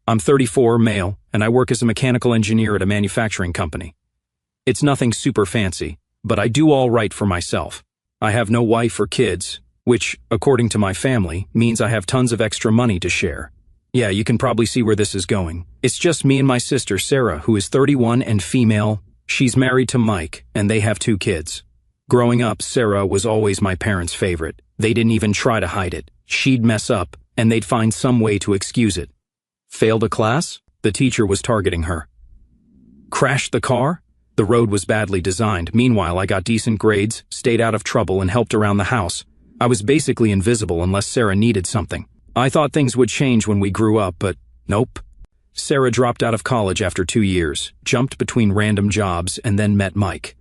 I'm 34, male, and I work as a mechanical engineer at a manufacturing company. It's nothing super fancy, but I do all right for myself. I have no wife or kids, which, according to my family, means I have tons of extra money to share. Yeah, you can probably see where this is going. It's just me and my sister, Sarah, who is 31 and female. She's married to Mike, and they have 2 kids. Growing up, Sarah was always my parents' favorite. They didn't even try to hide it. She'd mess up, and they'd find some way to excuse it. Failed a class? The teacher was targeting her. Crashed the car? The road was badly designed. Meanwhile, I got decent grades, stayed out of trouble, and helped around the house. I was basically invisible unless Sarah needed something. I thought things would change when we grew up, but nope. Sarah dropped out of college after 2 years, jumped between random jobs, and then met Mike.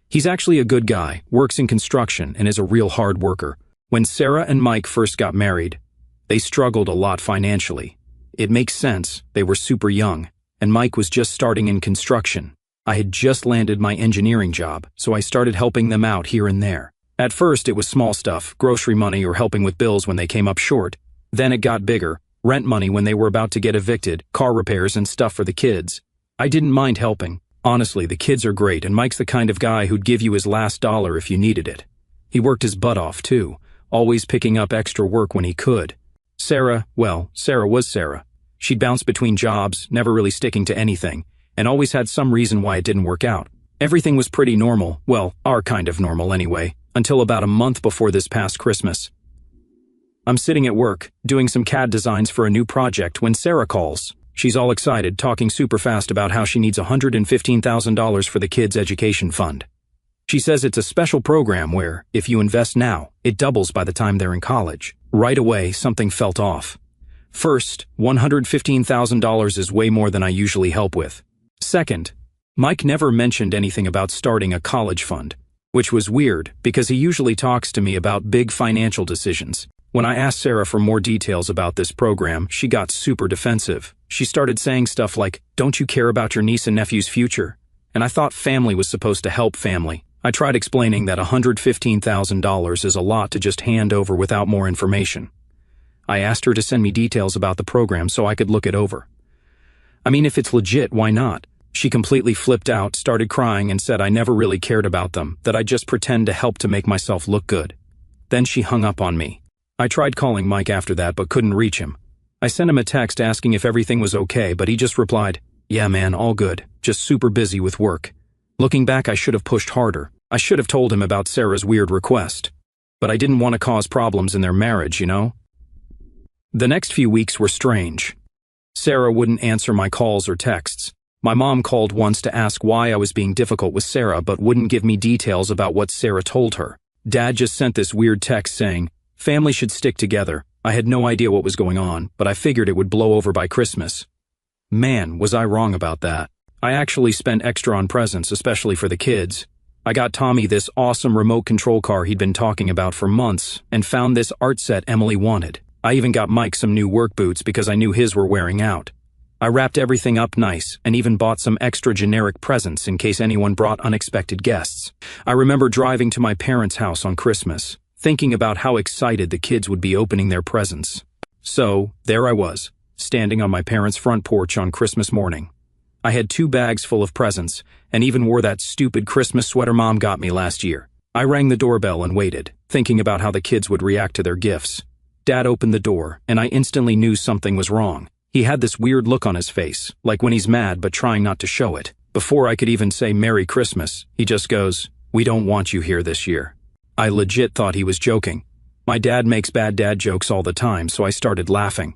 He's actually a good guy, works in construction, and is a real hard worker. When Sarah and Mike first got married, they struggled a lot financially. It makes sense, they were super young, and Mike was just starting in construction. I had just landed my engineering job, so I started helping them out here and there. At first it was small stuff, grocery money or helping with bills when they came up short. Then it got bigger, rent money when they were about to get evicted, car repairs and stuff for the kids. I didn't mind helping. Honestly, the kids are great, and Mike's the kind of guy who'd give you his last dollar if you needed it. He worked his butt off too, always picking up extra work when he could. Sarah was Sarah. She'd bounce between jobs, never really sticking to anything, and always had some reason why it didn't work out. Everything was pretty normal, well, our kind of normal anyway, until about a month before this past Christmas. I'm sitting at work, doing some CAD designs for a new project when Sarah calls. She's all excited, talking super fast about how she needs $115,000 for the kids' education fund. She says it's a special program where, if you invest now, it doubles by the time they're in college. Right away, something felt off. First, $115,000 is way more than I usually help with. Second, Mike never mentioned anything about starting a college fund, which was weird because he usually talks to me about big financial decisions. When I asked Sarah for more details about this program, she got super defensive. She started saying stuff like, "Don't you care about your niece and nephew's future?" And I thought family was supposed to help family. I tried explaining that $115,000 is a lot to just hand over without more information. I asked her to send me details about the program so I could look it over. I mean, if it's legit, why not? She completely flipped out, started crying, and said I never really cared about them, that I'd just pretend to help to make myself look good. Then she hung up on me. I tried calling Mike after that but couldn't reach him. I sent him a text asking if everything was okay, but he just replied, "Yeah man, all good, just super busy with work." Looking back, I should have pushed harder. I should have told him about Sarah's weird request. But I didn't want to cause problems in their marriage, you know? The next few weeks were strange. Sarah wouldn't answer my calls or texts. My mom called once to ask why I was being difficult with Sarah but wouldn't give me details about what Sarah told her. Dad just sent this weird text saying, "Family should stick together." I had no idea what was going on, but I figured it would blow over by Christmas. Man, was I wrong about that. I actually spent extra on presents, especially for the kids. I got Tommy this awesome remote control car he'd been talking about for months, and found this art set Emily wanted. I even got Mike some new work boots because I knew his were wearing out. I wrapped everything up nice, and even bought some extra generic presents in case anyone brought unexpected guests. I remember driving to my parents' house on Christmas, thinking about how excited the kids would be opening their presents. So, there I was, standing on my parents' front porch on Christmas morning. I had 2 bags full of presents, and even wore that stupid Christmas sweater Mom got me last year. I rang the doorbell and waited, thinking about how the kids would react to their gifts. Dad opened the door, and I instantly knew something was wrong. He had this weird look on his face, like when he's mad but trying not to show it. Before I could even say Merry Christmas, he just goes, "We don't want you here this year." I legit thought he was joking. My dad makes bad dad jokes all the time, so I started laughing.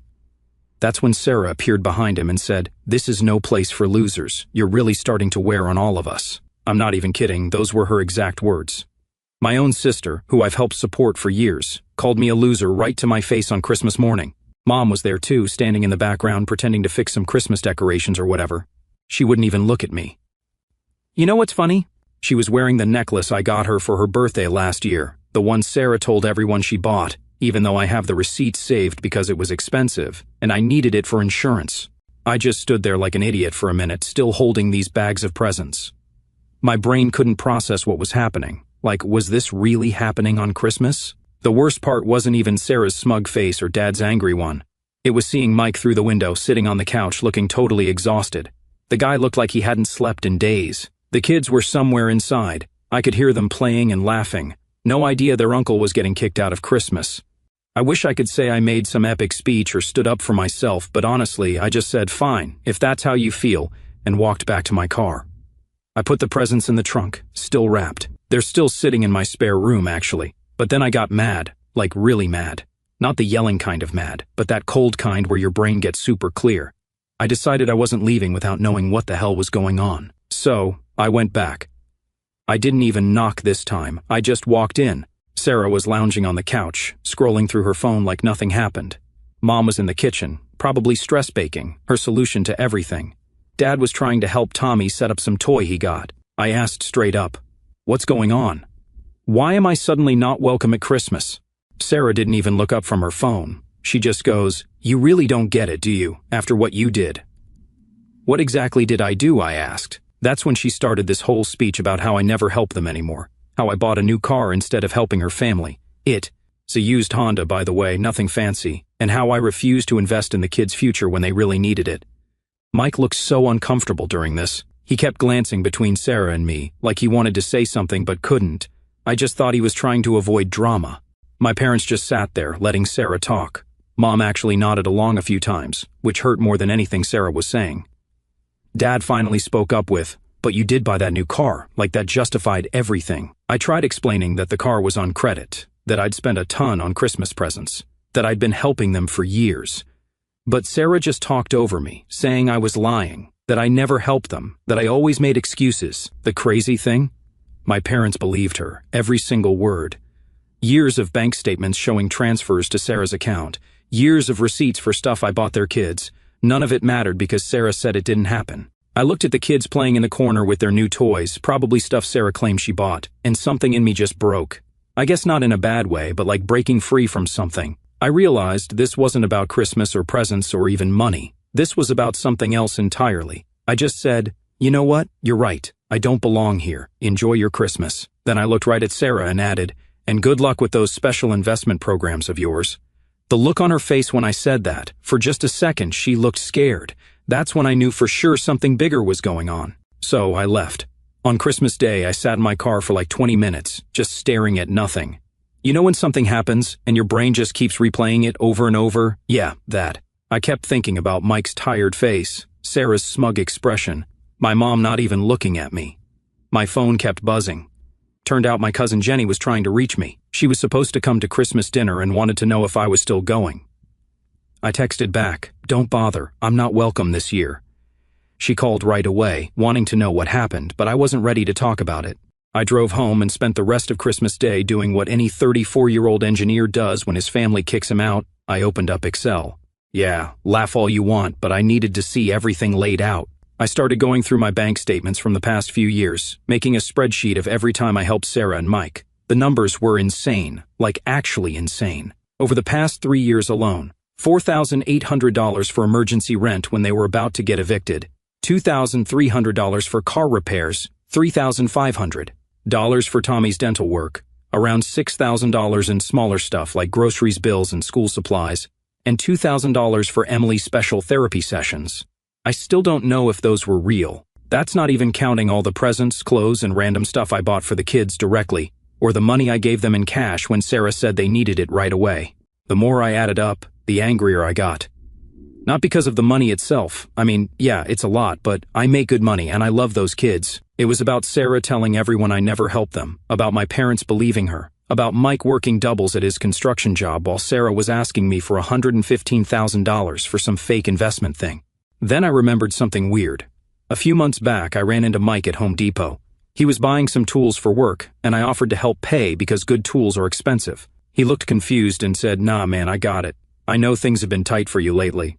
That's when Sarah appeared behind him and said, "This is no place for losers. You're really starting to wear on all of us." I'm not even kidding, those were her exact words. My own sister, who I've helped support for years, called me a loser right to my face on Christmas morning. Mom was there too, standing in the background pretending to fix some Christmas decorations or whatever. She wouldn't even look at me. You know what's funny? She was wearing the necklace I got her for her birthday last year, the one Sarah told everyone she bought, even though I have the receipt saved because it was expensive, and I needed it for insurance. I just stood there like an idiot for a minute, still holding these bags of presents. My brain couldn't process what was happening. Like, was this really happening on Christmas? The worst part wasn't even Sarah's smug face or Dad's angry one. It was seeing Mike through the window, sitting on the couch, looking totally exhausted. The guy looked like he hadn't slept in days. The kids were somewhere inside. I could hear them playing and laughing. No idea their uncle was getting kicked out of Christmas. I wish I could say I made some epic speech or stood up for myself, but honestly, I just said, fine, if that's how you feel, and walked back to my car. I put the presents in the trunk, still wrapped. They're still sitting in my spare room, actually. But then I got mad, like really mad. Not the yelling kind of mad, but that cold kind where your brain gets super clear. I decided I wasn't leaving without knowing what the hell was going on. So, I went back. I didn't even knock this time, I just walked in. Sarah was lounging on the couch, scrolling through her phone like nothing happened. Mom was in the kitchen, probably stress baking, her solution to everything. Dad was trying to help Tommy set up some toy he got. I asked straight up, "What's going on? Why am I suddenly not welcome at Christmas?" Sarah didn't even look up from her phone. She just goes, "You really don't get it, do you, after what you did?" "What exactly did I do?" I asked. That's when she started this whole speech about how I never help them anymore, how I bought a new car instead of helping her family. It's a used Honda, by the way, nothing fancy, and how I refused to invest in the kids' future when they really needed it. Mike looked so uncomfortable during this. He kept glancing between Sarah and me, like he wanted to say something but couldn't. I just thought he was trying to avoid drama. My parents just sat there, letting Sarah talk. Mom actually nodded along a few times, which hurt more than anything Sarah was saying. Dad finally spoke up with, "But you did buy that new car, like that justified everything." I tried explaining that the car was on credit, that I'd spent a ton on Christmas presents, that I'd been helping them for years. But Sarah just talked over me, saying I was lying, that I never helped them, that I always made excuses. The crazy thing? My parents believed her, every single word. Years of bank statements showing transfers to Sarah's account, years of receipts for stuff I bought their kids. None of it mattered because Sarah said it didn't happen. I looked at the kids playing in the corner with their new toys, probably stuff Sarah claimed she bought, and something in me just broke. I guess not in a bad way, but like breaking free from something. I realized this wasn't about Christmas or presents or even money. This was about something else entirely. I just said, "You know what? You're right. I don't belong here. Enjoy your Christmas." Then I looked right at Sarah and added, "And good luck with those special investment programs of yours." The look on her face when I said that, for just a second she looked scared. That's when I knew for sure something bigger was going on. So I left. On Christmas Day, I sat in my car for like 20 minutes, just staring at nothing. You know when something happens, and your brain just keeps replaying it over and over? Yeah, that. I kept thinking about Mike's tired face, Sarah's smug expression, my mom not even looking at me. My phone kept buzzing. Turned out my cousin Jenny was trying to reach me. She was supposed to come to Christmas dinner and wanted to know if I was still going. I texted back, "Don't bother, I'm not welcome this year." She called right away, wanting to know what happened, but I wasn't ready to talk about it. I drove home and spent the rest of Christmas Day doing what any 34-year-old engineer does when his family kicks him out. I opened up Excel. Yeah, laugh all you want, but I needed to see everything laid out. I started going through my bank statements from the past few years, making a spreadsheet of every time I helped Sarah and Mike. The numbers were insane, like actually insane. Over the past 3 years alone, $4,800 for emergency rent when they were about to get evicted, $2,300 for car repairs, $3,500 for Tommy's dental work, around $6,000 in smaller stuff like groceries, bills, and school supplies, and $2,000 for Emily's special therapy sessions. I still don't know if those were real. That's not even counting all the presents, clothes, and random stuff I bought for the kids directly, or the money I gave them in cash when Sarah said they needed it right away. The more I added up, the angrier I got. Not because of the money itself. I mean, yeah, it's a lot, but I make good money and I love those kids. It was about Sarah telling everyone I never helped them, about my parents believing her, about Mike working doubles at his construction job while Sarah was asking me for $115,000 for some fake investment thing. Then I remembered something weird. A few months back, I ran into Mike at Home Depot. He was buying some tools for work, and I offered to help pay because good tools are expensive. He looked confused and said, "Nah, man, I got it. I know things have been tight for you lately."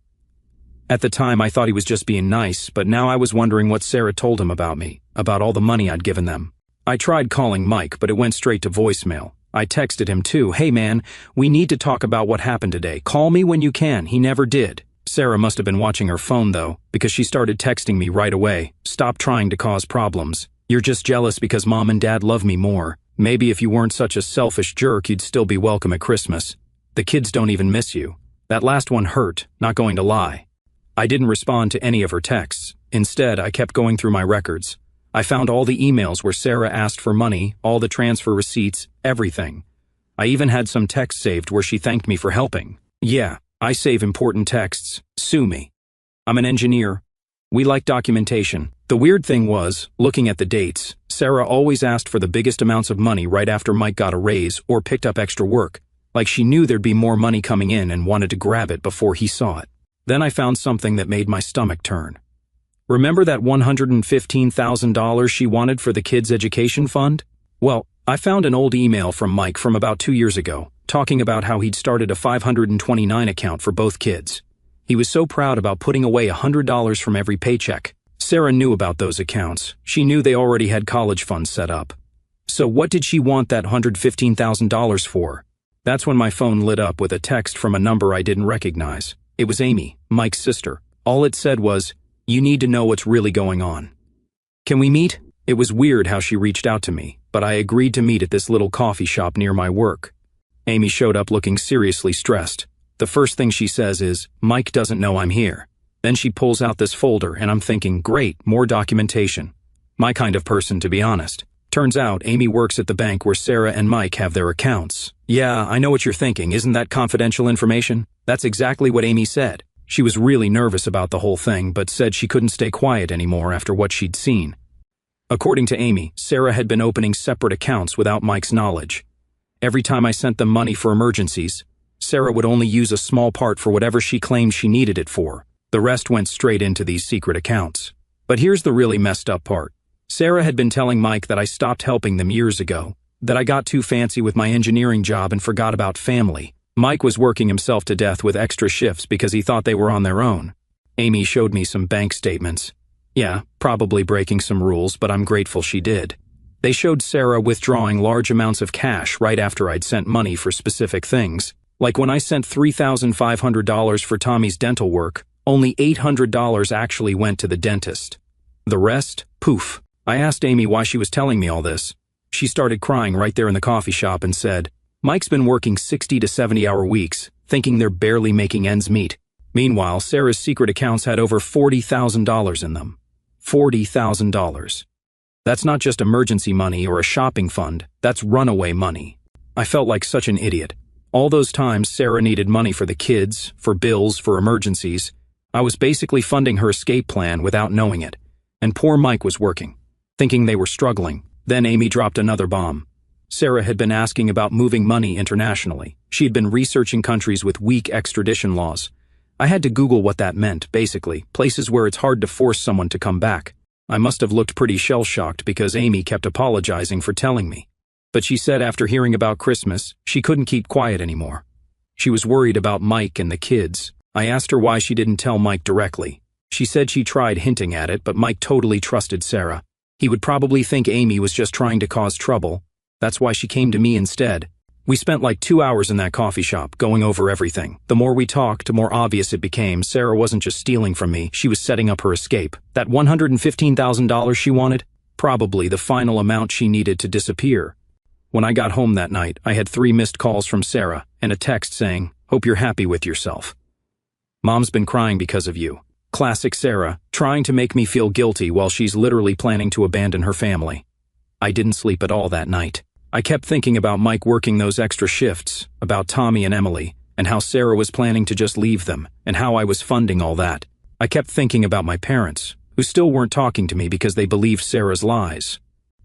At the time, I thought he was just being nice, but now I was wondering what Sarah told him about me, about all the money I'd given them. I tried calling Mike, but it went straight to voicemail. I texted him too, "Hey man, we need to talk about what happened today. Call me when you can." He never did. Sarah must have been watching her phone though, because she started texting me right away. "Stop trying to cause problems. You're just jealous because mom and dad love me more. Maybe if you weren't such a selfish jerk, you'd still be welcome at Christmas. The kids don't even miss you. That last one hurt, not going to lie. I didn't respond to any of her texts. Instead, I kept going through my records. I found all the emails where Sarah asked for money, all the transfer receipts, everything. I even had some texts saved where she thanked me for helping. Yeah, I save important texts. Sue me. I'm an engineer. We like documentation. The weird thing was, looking at the dates, Sarah always asked for the biggest amounts of money right after Mike got a raise or picked up extra work, like she knew there'd be more money coming in and wanted to grab it before he saw it. Then I found something that made my stomach turn. Remember that $115,000 she wanted for the kids' education fund? Well, I found an old email from Mike from about 2 years ago, talking about how he'd started a 529 account for both kids. He was so proud about putting away $100 from every paycheck. Sarah knew about those accounts. She knew they already had college funds set up. So what did she want that $115,000 for? That's when my phone lit up with a text from a number I didn't recognize. It was Amy, Mike's sister. All it said was, "You need to know what's really going on. Can we meet?" It was weird how she reached out to me, but I agreed to meet at this little coffee shop near my work. Amy showed up looking seriously stressed. The first thing she says is, "Mike doesn't know I'm here." Then she pulls out this folder and I'm thinking, great, more documentation. My kind of person, to be honest. Turns out Amy works at the bank where Sarah and Mike have their accounts. Yeah, I know what you're thinking. Isn't that confidential information? That's exactly what Amy said. She was really nervous about the whole thing, but said she couldn't stay quiet anymore after what she'd seen. According to Amy, Sarah had been opening separate accounts without Mike's knowledge. Every time I sent them money for emergencies, Sarah would only use a small part for whatever she claimed she needed it for. The rest went straight into these secret accounts. But here's the really messed up part. Sarah had been telling Mike that I stopped helping them years ago, that I got too fancy with my engineering job and forgot about family. Mike was working himself to death with extra shifts because he thought they were on their own. Amy showed me some bank statements. Yeah, probably breaking some rules, but I'm grateful she did. They showed Sarah withdrawing large amounts of cash right after I'd sent money for specific things. Like when I sent $3,500 for Tommy's dental work, only $800 actually went to the dentist. The rest, poof. I asked Amy why she was telling me all this. She started crying right there in the coffee shop and said, "Mike's been working 60 to 70-hour weeks, thinking they're barely making ends meet." Meanwhile, Sarah's secret accounts had over $40,000 in them. $40,000. That's not just emergency money or a shopping fund, that's runaway money. I felt like such an idiot. All those times Sarah needed money for the kids, for bills, for emergencies, I was basically funding her escape plan without knowing it. And poor Mike was working, thinking they were struggling. Then Amy dropped another bomb. Sarah had been asking about moving money internationally. She had been researching countries with weak extradition laws. I had to Google what that meant, basically, places where it's hard to force someone to come back. I must have looked pretty shell-shocked because Amy kept apologizing for telling me. But she said after hearing about Christmas, she couldn't keep quiet anymore. She was worried about Mike and the kids. I asked her why she didn't tell Mike directly. She said she tried hinting at it, but Mike totally trusted Sarah. He would probably think Amy was just trying to cause trouble. That's why she came to me instead. We spent like 2 hours in that coffee shop, going over everything. The more we talked, the more obvious it became Sarah wasn't just stealing from me, she was setting up her escape. That $115,000 she wanted? Probably the final amount she needed to disappear. When I got home that night, I had 3 missed calls from Sarah and a text saying, "Hope you're happy with yourself. Mom's been crying because of you." Classic Sarah, trying to make me feel guilty while she's literally planning to abandon her family. I didn't sleep at all that night. I kept thinking about Mike working those extra shifts, about Tommy and Emily, and how Sarah was planning to just leave them, and how I was funding all that. I kept thinking about my parents, who still weren't talking to me because they believed Sarah's lies.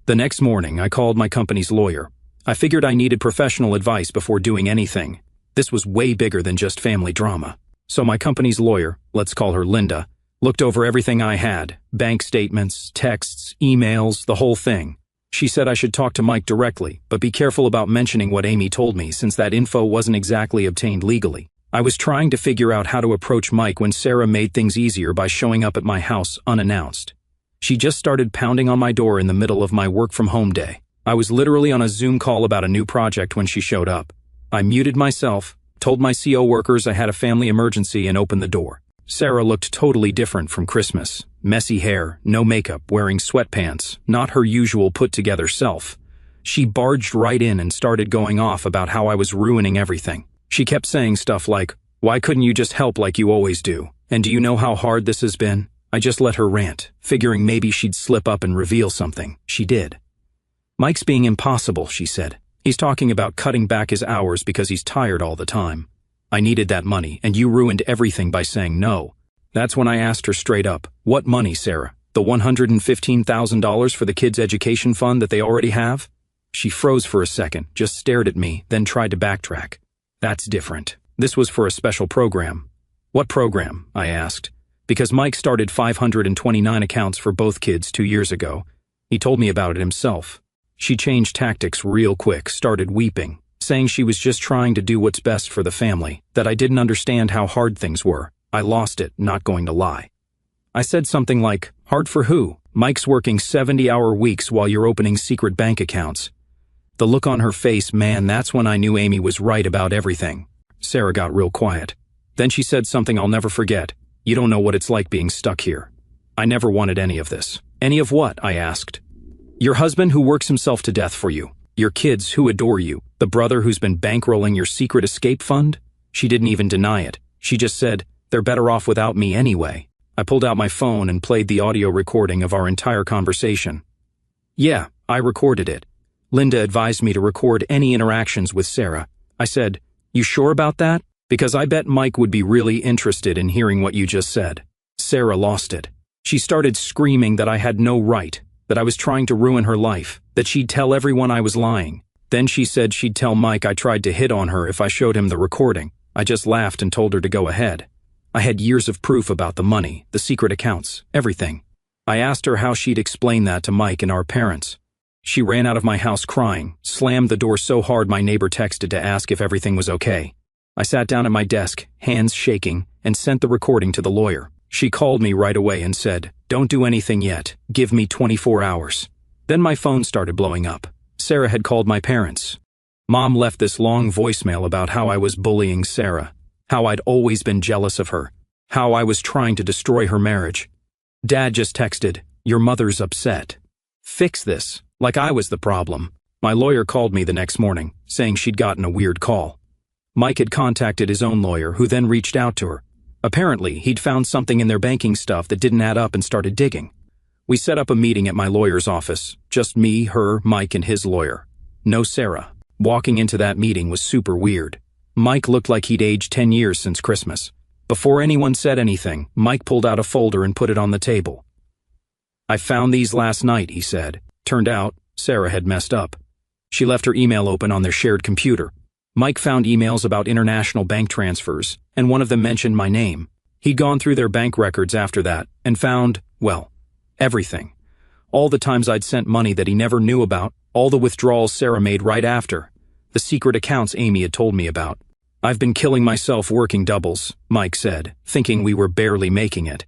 The next morning, I called my company's lawyer. I figured I needed professional advice before doing anything. This was way bigger than just family drama. So my company's lawyer, let's call her Linda, looked over everything I had, bank statements, texts, emails, the whole thing. She said I should talk to Mike directly, but be careful about mentioning what Amy told me since that info wasn't exactly obtained legally. I was trying to figure out how to approach Mike when Sarah made things easier by showing up at my house unannounced. She just started pounding on my door in the middle of my work-from-home day. I was literally on a Zoom call about a new project when she showed up. I muted myself, told my CO workers I had a family emergency, and opened the door. Sarah looked totally different from Christmas. Messy hair, no makeup, wearing sweatpants, not her usual put-together self. She barged right in and started going off about how I was ruining everything. She kept saying stuff like, Why couldn't you just help like you always do? And do you know how hard this has been? I just let her rant, figuring maybe she'd slip up and reveal something. She did. Mike's being impossible, she said. He's talking about cutting back his hours because he's tired all the time. I needed that money, and you ruined everything by saying no. That's when I asked her straight up, what money, Sarah? The $115,000 for the kids' education fund that they already have? She froze for a second, just stared at me, then tried to backtrack. That's different. This was for a special program. What program? I asked. Because Mike started 529 accounts for both kids 2 years ago. He told me about it himself. She changed tactics real quick, started weeping, saying she was just trying to do what's best for the family, that I didn't understand how hard things were. I lost it, not going to lie. I said something like, hard for who? Mike's working 70-hour weeks while you're opening secret bank accounts. The look on her face, man, that's when I knew Amy was right about everything. Sarah got real quiet. Then she said something I'll never forget. You don't know what it's like being stuck here. I never wanted any of this. Any of what? I asked. Your husband who works himself to death for you. Your kids who adore you. The brother who's been bankrolling your secret escape fund? She didn't even deny it. She just said, they're better off without me anyway. I pulled out my phone and played the audio recording of our entire conversation. Yeah, I recorded it. Linda advised me to record any interactions with Sarah. I said, you sure about that? Because I bet Mike would be really interested in hearing what you just said. Sarah lost it. She started screaming that I had no right, that I was trying to ruin her life, that she'd tell everyone I was lying. Then she said she'd tell Mike I tried to hit on her if I showed him the recording. I just laughed and told her to go ahead. I had years of proof about the money, the secret accounts, everything. I asked her how she'd explain that to Mike and our parents. She ran out of my house crying, slammed the door so hard my neighbor texted to ask if everything was okay. I sat down at my desk, hands shaking, and sent the recording to the lawyer. She called me right away and said, don't do anything yet, give me 24 hours. Then my phone started blowing up. Sarah had called my parents. Mom left this long voicemail about how I was bullying Sarah, how I'd always been jealous of her, how I was trying to destroy her marriage. Dad just texted, your mother's upset. Fix this, like I was the problem. My lawyer called me the next morning, saying she'd gotten a weird call. Mike had contacted his own lawyer, who then reached out to her. Apparently, he'd found something in their banking stuff that didn't add up and started digging. We set up a meeting at my lawyer's office, just me, her, Mike, and his lawyer. No Sarah. Walking into that meeting was super weird. Mike looked like he'd aged 10 years since Christmas. Before anyone said anything, Mike pulled out a folder and put it on the table. I found these last night, he said. Turned out, Sarah had messed up. She left her email open on their shared computer. Mike found emails about international bank transfers, and one of them mentioned my name. He'd gone through their bank records after that and found, well, everything. All the times I'd sent money that he never knew about, all the withdrawals Sarah made right after, the secret accounts Amy had told me about. I've been killing myself working doubles, Mike said, thinking we were barely making it.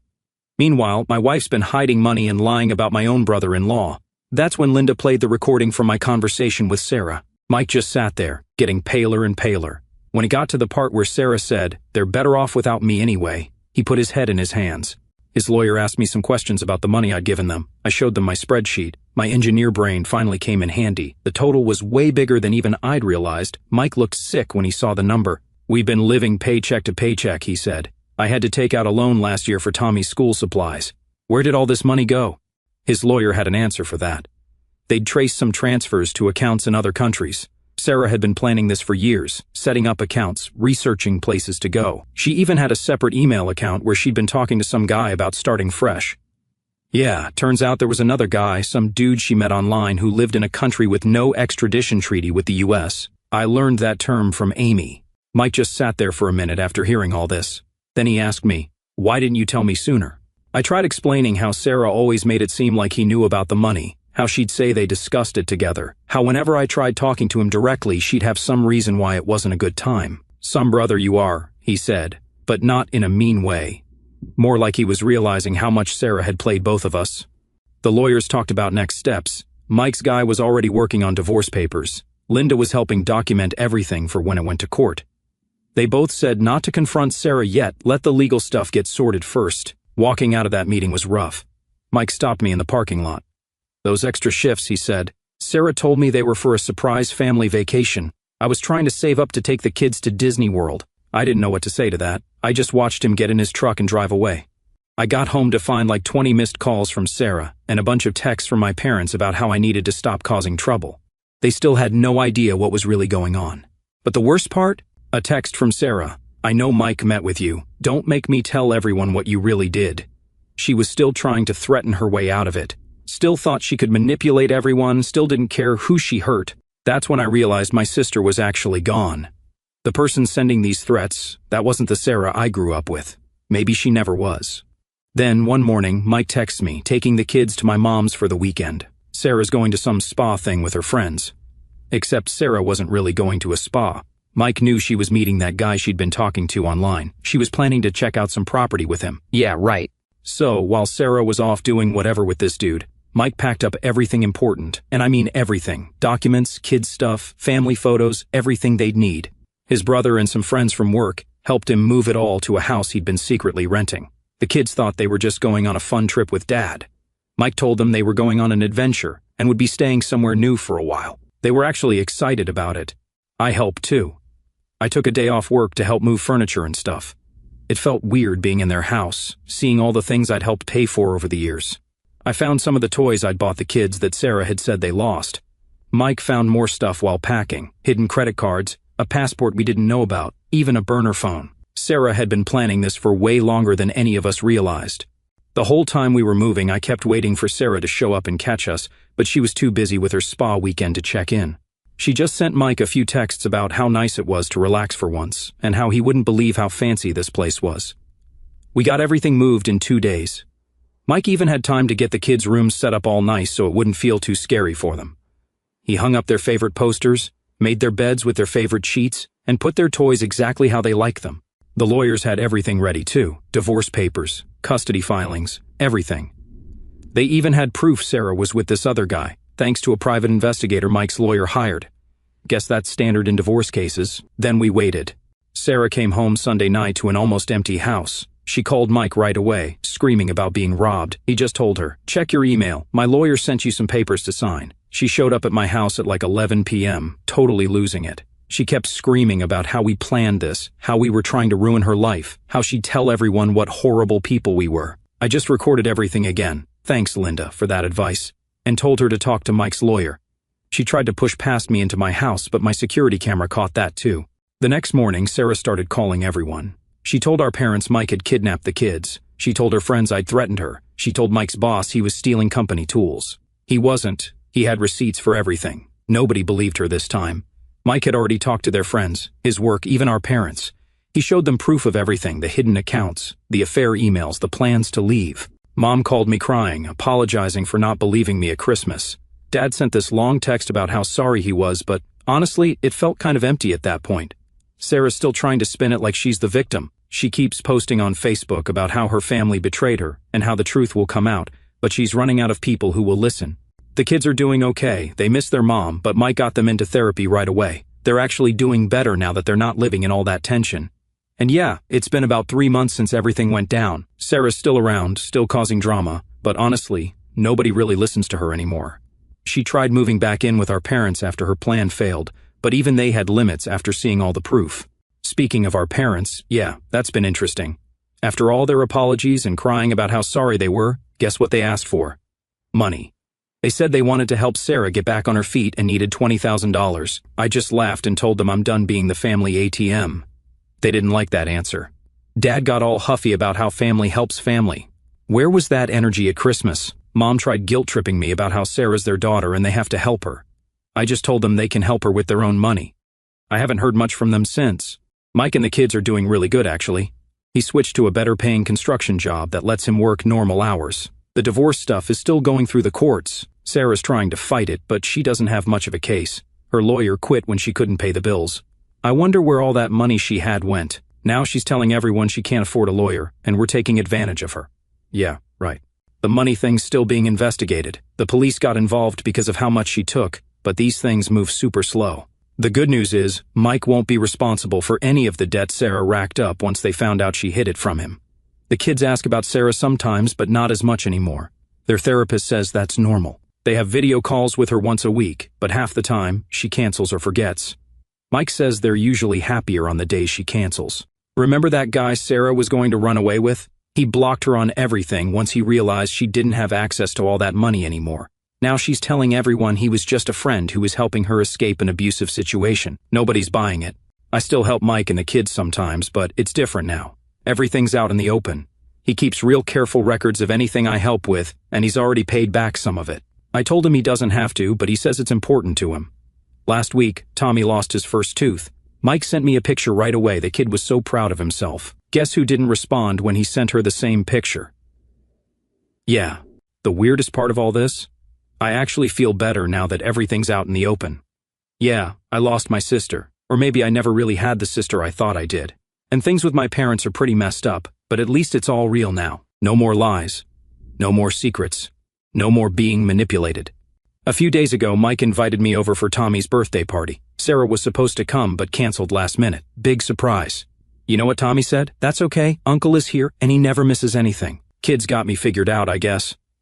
Meanwhile, my wife's been hiding money and lying about my own brother-in-law. That's when Linda played the recording from my conversation with Sarah. Mike just sat there, getting paler and paler. When he got to the part where Sarah said, they're better off without me anyway, he put his head in his hands. His lawyer asked me some questions about the money I'd given them. I showed them my spreadsheet. My engineer brain finally came in handy. The total was way bigger than even I'd realized. Mike looked sick when he saw the number. We've been living paycheck to paycheck, he said. I had to take out a loan last year for Tommy's school supplies. Where did all this money go? His lawyer had an answer for that. They'd traced some transfers to accounts in other countries. Sarah had been planning this for years, setting up accounts, researching places to go. She even had a separate email account where she'd been talking to some guy about starting fresh. Yeah, turns out there was another guy, some dude she met online who lived in a country with no extradition treaty with the US. I learned that term from Amy. Mike just sat there for a minute after hearing all this. Then he asked me, why didn't you tell me sooner? I tried explaining how Sarah always made it seem like he knew about the money, how she'd say they discussed it together, how whenever I tried talking to him directly, she'd have some reason why it wasn't a good time. Some brother you are, he said, but not in a mean way. More like he was realizing how much Sarah had played both of us. The lawyers talked about next steps. Mike's guy was already working on divorce papers. Linda was helping document everything for when it went to court. They both said not to confront Sarah yet, let the legal stuff get sorted first. Walking out of that meeting was rough. Mike stopped me in the parking lot. Those extra shifts, he said. Sarah told me they were for a surprise family vacation. I was trying to save up to take the kids to Disney World. I didn't know what to say to that. I just watched him get in his truck and drive away. I got home to find like 20 missed calls from Sarah and a bunch of texts from my parents about how I needed to stop causing trouble. They still had no idea what was really going on. But the worst part? A text from Sarah. I know Mike met with you. Don't make me tell everyone what you really did. She was still trying to threaten her way out of it. Still thought she could manipulate everyone, still didn't care who she hurt. That's when I realized my sister was actually gone. The person sending these threats, that wasn't the Sarah I grew up with. Maybe she never was. Then, one morning, Mike texts me, taking the kids to my mom's for the weekend. Sarah's going to some spa thing with her friends. Except Sarah wasn't really going to a spa. Mike knew she was meeting that guy she'd been talking to online. She was planning to check out some property with him. Yeah, right. So, while Sarah was off doing whatever with this dude, Mike packed up everything important, and I mean everything. Documents, kids' stuff, family photos, everything they'd need. His brother and some friends from work helped him move it all to a house he'd been secretly renting. The kids thought they were just going on a fun trip with Dad. Mike told them they were going on an adventure and would be staying somewhere new for a while. They were actually excited about it. I helped too. I took a day off work to help move furniture and stuff. It felt weird being in their house, seeing all the things I'd helped pay for over the years. I found some of the toys I'd bought the kids that Sarah had said they lost. Mike found more stuff while packing, hidden credit cards, a passport we didn't know about, even a burner phone. Sarah had been planning this for way longer than any of us realized. The whole time we were moving, I kept waiting for Sarah to show up and catch us, but she was too busy with her spa weekend to check in. She just sent Mike a few texts about how nice it was to relax for once, and how he wouldn't believe how fancy this place was. We got everything moved in 2 days. Mike even had time to get the kids' rooms set up all nice so it wouldn't feel too scary for them. He hung up their favorite posters, made their beds with their favorite sheets, and put their toys exactly how they like them. The lawyers had everything ready too. Divorce papers, custody filings, everything. They even had proof Sarah was with this other guy, thanks to a private investigator Mike's lawyer hired. Guess that's standard in divorce cases. Then we waited. Sarah came home Sunday night to an almost empty house. She called Mike right away, screaming about being robbed. He just told her, "Check your email. My lawyer sent you some papers to sign." She showed up at my house at like 11 p.m., totally losing it. She kept screaming about how we planned this, how we were trying to ruin her life, how she'd tell everyone what horrible people we were. I just recorded everything again. Thanks, Linda, for that advice. And told her to talk to Mike's lawyer. She tried to push past me into my house, but my security camera caught that too. The next morning, Sarah started calling everyone. She told our parents Mike had kidnapped the kids. She told her friends I'd threatened her. She told Mike's boss he was stealing company tools. He wasn't. He had receipts for everything. Nobody believed her this time. Mike had already talked to their friends, his work, even our parents. He showed them proof of everything, the hidden accounts, the affair emails, the plans to leave. Mom called me crying, apologizing for not believing me at Christmas. Dad sent this long text about how sorry he was, but honestly, it felt kind of empty at that point. Sarah's still trying to spin it like she's the victim. She keeps posting on Facebook about how her family betrayed her and how the truth will come out, but she's running out of people who will listen. The kids are doing okay. They miss their mom, but Mike got them into therapy right away. They're actually doing better now that they're not living in all that tension. And yeah, it's been about 3 months since everything went down. Sarah's still around, still causing drama, but honestly, nobody really listens to her anymore. She tried moving back in with our parents after her plan failed, but even they had limits after seeing all the proof. Speaking of our parents, yeah, that's been interesting. After all their apologies and crying about how sorry they were, guess what they asked for? Money. They said they wanted to help Sarah get back on her feet and needed $20,000. I just laughed and told them I'm done being the family ATM. They didn't like that answer. Dad got all huffy about how family helps family. Where was that energy at Christmas? Mom tried guilt-tripping me about how Sarah's their daughter and they have to help her. I just told them they can help her with their own money. I haven't heard much from them since. Mike and the kids are doing really good, actually. He switched to a better-paying construction job that lets him work normal hours. The divorce stuff is still going through the courts. Sarah's trying to fight it, but she doesn't have much of a case. Her lawyer quit when she couldn't pay the bills. I wonder where all that money she had went. Now she's telling everyone she can't afford a lawyer, and we're taking advantage of her. Yeah, right. The money thing's still being investigated. The police got involved because of how much she took, but these things move super slow. The good news is, Mike won't be responsible for any of the debt Sarah racked up once they found out she hid it from him. The kids ask about Sarah sometimes, but not as much anymore. Their therapist says that's normal. They have video calls with her once a week, but half the time, she cancels or forgets. Mike says they're usually happier on the days she cancels. Remember that guy Sarah was going to run away with? He blocked her on everything once he realized she didn't have access to all that money anymore. Now she's telling everyone he was just a friend who was helping her escape an abusive situation. Nobody's buying it. I still help Mike and the kids sometimes, but it's different now. Everything's out in the open. He keeps real careful records of anything I help with, and he's already paid back some of it. I told him he doesn't have to, but he says it's important to him. Last week, Tommy lost his first tooth. Mike sent me a picture right away. The kid was so proud of himself. Guess who didn't respond when he sent her the same picture? Yeah, the weirdest part of all this? I actually feel better now that everything's out in the open. Yeah, I lost my sister, or maybe I never really had the sister I thought I did. And things with my parents are pretty messed up, but at least it's all real now. No more lies. No more secrets. No more being manipulated. A few days ago, Mike invited me over for Tommy's birthday party. Sarah was supposed to come but canceled last minute. Big surprise. You know what Tommy said? That's okay, Uncle is here and he never misses anything. Kids got me figured out, I guess.